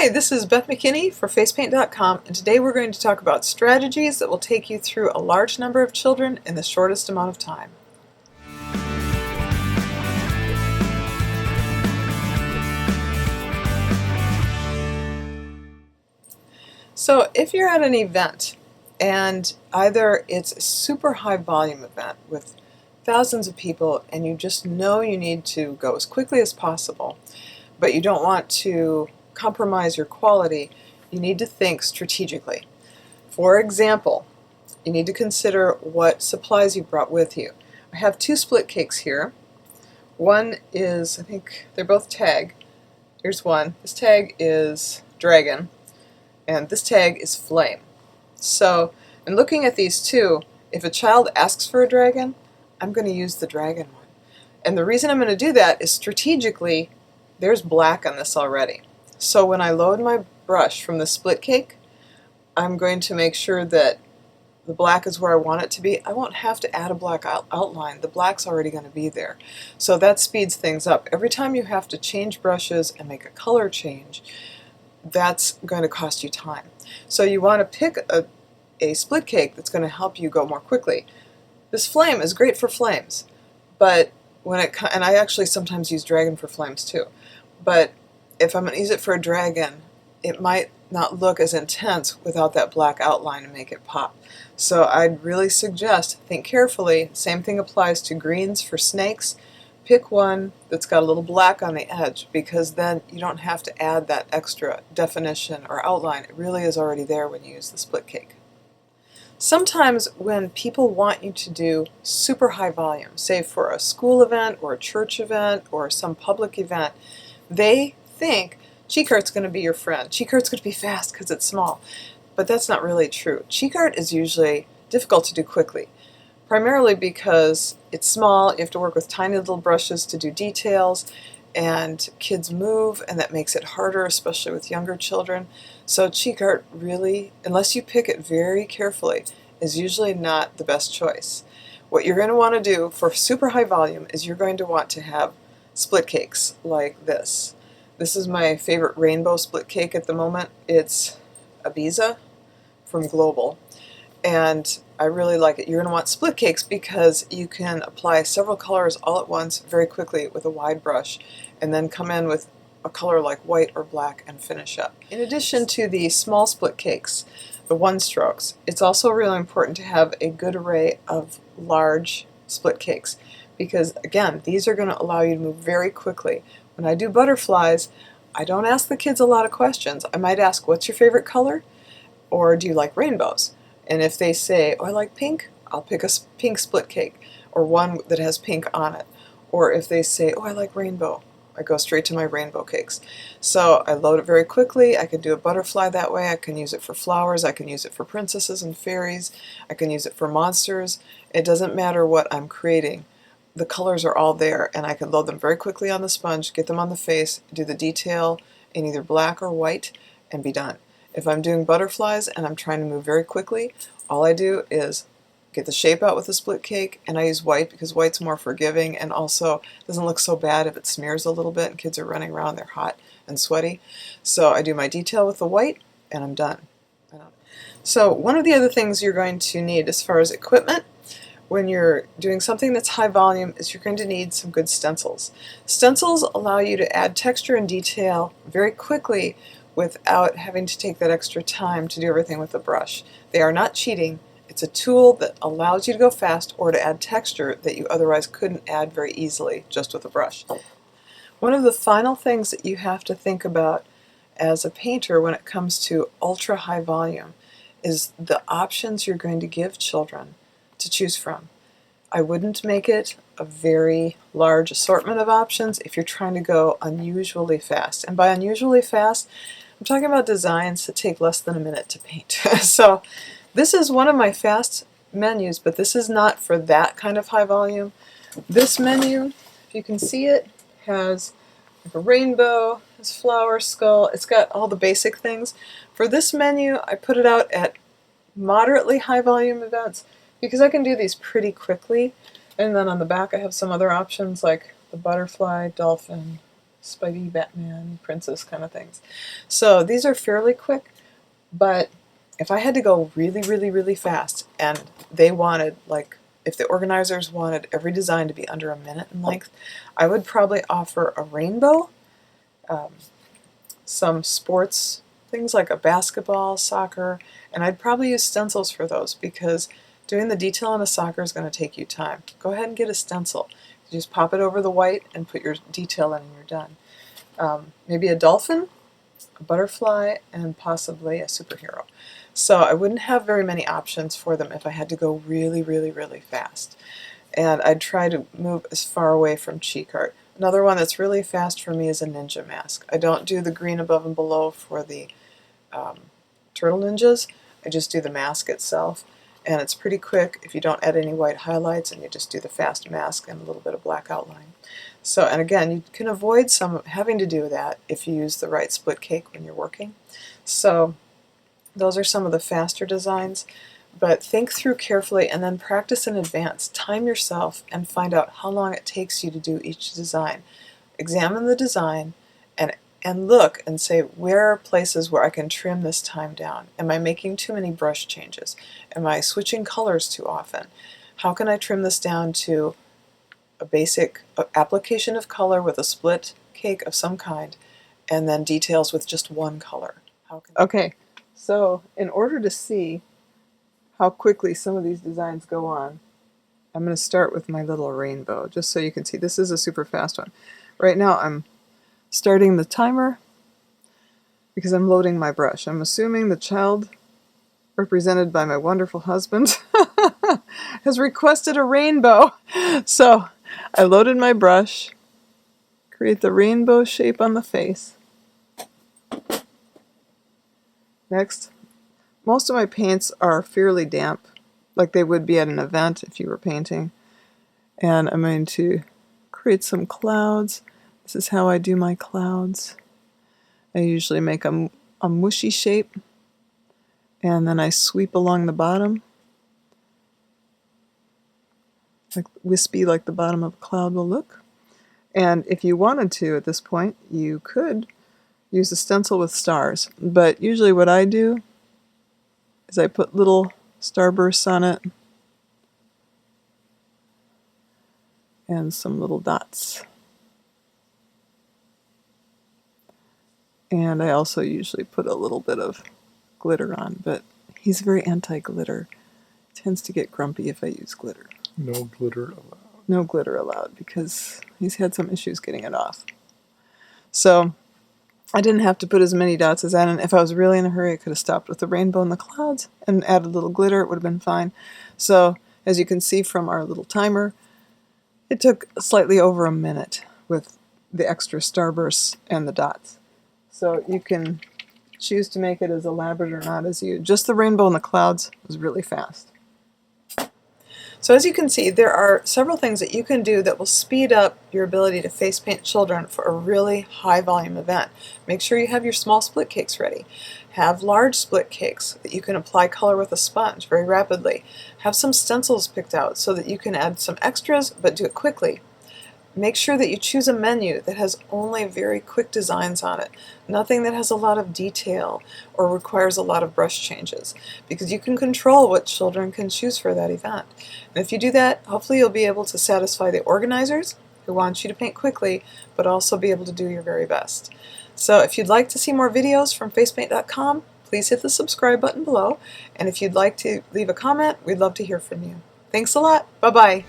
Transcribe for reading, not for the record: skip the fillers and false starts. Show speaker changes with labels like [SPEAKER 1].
[SPEAKER 1] Hi, this is Beth Mackinney for FacePaintcom, and today we're going to talk about strategies that will take you through a large number of children in the shortest amount of time. So if you're at an event and either it's a super high volume event with thousands of people and you just know you need to go as quickly as possible, but you don't want to compromise your quality, you need to think strategically. For example, you need to consider what supplies you brought with you. I have two split cakes here. One is, I think they're both tag. Here's one. This tag is dragon, and this tag is flame. So, in looking at these two, if a child asks for a dragon, I'm going to use the dragon one. And the reason I'm going to do that is strategically, there's black on this already. So when I load my brush from the split cake, I'm going to make sure that the black is where I want it to be. I won't have to add a black outline. The black's already going to be there. So that speeds things up. Every time you have to change brushes and make a color change, that's going to cost you time. So you want to pick a split cake that's going to help you go more quickly. This flame is great for flames, but and I actually sometimes use dragon for flames too, but if I'm going to use it for a dragon, it might not look as intense without that black outline to make it pop. So I'd really suggest, think carefully. Same thing applies to greens for snakes. Pick one that's got a little black on the edge, because then you don't have to add that extra definition or outline. It really is already there when you use the split cake. Sometimes when people want you to do super high volume, say for a school event or a church event or some public event, they think cheek art's going to be your friend. Cheek art's going to be fast because it's small. But that's not really true. Cheek art is usually difficult to do quickly, primarily because it's small. You have to work with tiny little brushes to do details, and kids move, and that makes it harder, especially with younger children. So cheek art really, unless you pick it very carefully, is usually not the best choice. What you're going to want to do for super high volume is you're going to want to have split cakes like this. This is my favorite rainbow split cake at the moment. It's Ibiza from Global, and I really like it. You're going to want split cakes because you can apply several colors all at once very quickly with a wide brush, and then come in with a color like white or black and finish up. In addition to the small split cakes, the one strokes, it's also really important to have a good array of large split cakes, because again, these are going to allow you to move very quickly. When I do butterflies, I don't ask the kids a lot of questions. I might ask, what's your favorite color? Or do you like rainbows? And if they say, oh, I like pink, I'll pick a pink split cake, or one that has pink on it. Or if they say, oh, I like rainbow, I go straight to my rainbow cakes. So I load it very quickly. I can do a butterfly that way. I can use it for flowers. I can use it for princesses and fairies. I can use it for monsters. It doesn't matter what I'm creating. The colors are all there, and I can load them very quickly on the sponge, get them on the face, do the detail in either black or white, and be done. If I'm doing butterflies and I'm trying to move very quickly, all I do is get the shape out with a split cake, and I use white because white's more forgiving and also doesn't look so bad if it smears a little bit and kids are running around, they're hot and sweaty. So I do my detail with the white and I'm done. So one of the other things you're going to need as far as equipment when you're doing something that's high volume is you're going to need some good stencils. Stencils allow you to add texture and detail very quickly without having to take that extra time to do everything with a brush. They are not cheating. It's a tool that allows you to go fast or to add texture that you otherwise couldn't add very easily just with a brush. One of the final things that you have to think about as a painter when it comes to ultra high volume is the options you're going to give children to choose from. I wouldn't make it a very large assortment of options if you're trying to go unusually fast. And by unusually fast, I'm talking about designs that take less than a minute to paint. So this is one of my fast menus, but this is not for that kind of high volume. This menu, if you can see it, has like a rainbow, this flower skull. It's got all the basic things. For this menu, I put it out at moderately high volume events because I can do these pretty quickly. And then on the back I have some other options like the butterfly, dolphin, Spidey, Batman, princess kind of things. So these are fairly quick, but if I had to go really, really, really fast and they wanted, like, if the organizers wanted every design to be under a minute in length, I would probably offer a rainbow, some sports things like a basketball, soccer, and I'd probably use stencils for those because doing the detail on a soccer is going to take you time. Go ahead and get a stencil. You just pop it over the white and put your detail in and you're done. Maybe a dolphin, a butterfly, and possibly a superhero. So I wouldn't have very many options for them if I had to go really, really, really fast. And I'd try to move as far away from cheek art. Another one that's really fast for me is a ninja mask. I don't do the green above and below for the turtle ninjas. I just do the mask itself. And it's pretty quick if you don't add any white highlights and you just do the fast mask and a little bit of black outline. So, and again, you can avoid some having to do that if you use the right split cake when you're working. So those are some of the faster designs, but think through carefully and then practice in advance. Time yourself and find out how long it takes you to do each design. Examine the design and look and say, where are places where I can trim this time down? Am I making too many brush changes? Am I switching colors too often? How can I trim this down to a basic application of color with a split cake of some kind, and then details with just one color? Okay, so in order to see how quickly some of these designs go on, I'm going to start with my little rainbow, just so you can see. This is a super fast one. Right now I'm starting the timer because I'm loading my brush. I'm assuming the child, represented by my wonderful husband, has requested a rainbow. So I loaded my brush, create the rainbow shape on the face. Next, most of my paints are fairly damp, like they would be at an event if you were painting. And I'm going to create some clouds. This is how I do my clouds. I usually make a mushy shape, and then I sweep along the bottom, like wispy, like the bottom of a cloud will look. And if you wanted to at this point, you could use a stencil with stars. But usually what I do is I put little starbursts on it and some little dots. And I also usually put a little bit of glitter on, but he's very anti-glitter. Tends to get grumpy if I use glitter.
[SPEAKER 2] No glitter allowed.
[SPEAKER 1] No glitter allowed because he's had some issues getting it off. So I didn't have to put as many dots as that, and if I was really in a hurry I could have stopped with the rainbow and the clouds and added a little glitter. It would have been fine. So as you can see from our little timer, it took slightly over a minute with the extra starbursts and the dots. So you can choose to make it as elaborate or not as you. Just the rainbow and the clouds was really fast. So as you can see, there are several things that you can do that will speed up your ability to face paint children for a really high volume event. Make sure you have your small split cakes ready. Have large split cakes that you can apply color with a sponge very rapidly. Have some stencils picked out so that you can add some extras but do it quickly. Make sure that you choose a menu that has only very quick designs on it, nothing that has a lot of detail or requires a lot of brush changes, because you can control what children can choose for that event. And if you do that, hopefully you'll be able to satisfy the organizers who want you to paint quickly, but also be able to do your very best. So if you'd like to see more videos from FacePaint.com, please hit the subscribe button below, and if you'd like to leave a comment, we'd love to hear from you. Thanks a lot. Bye-bye.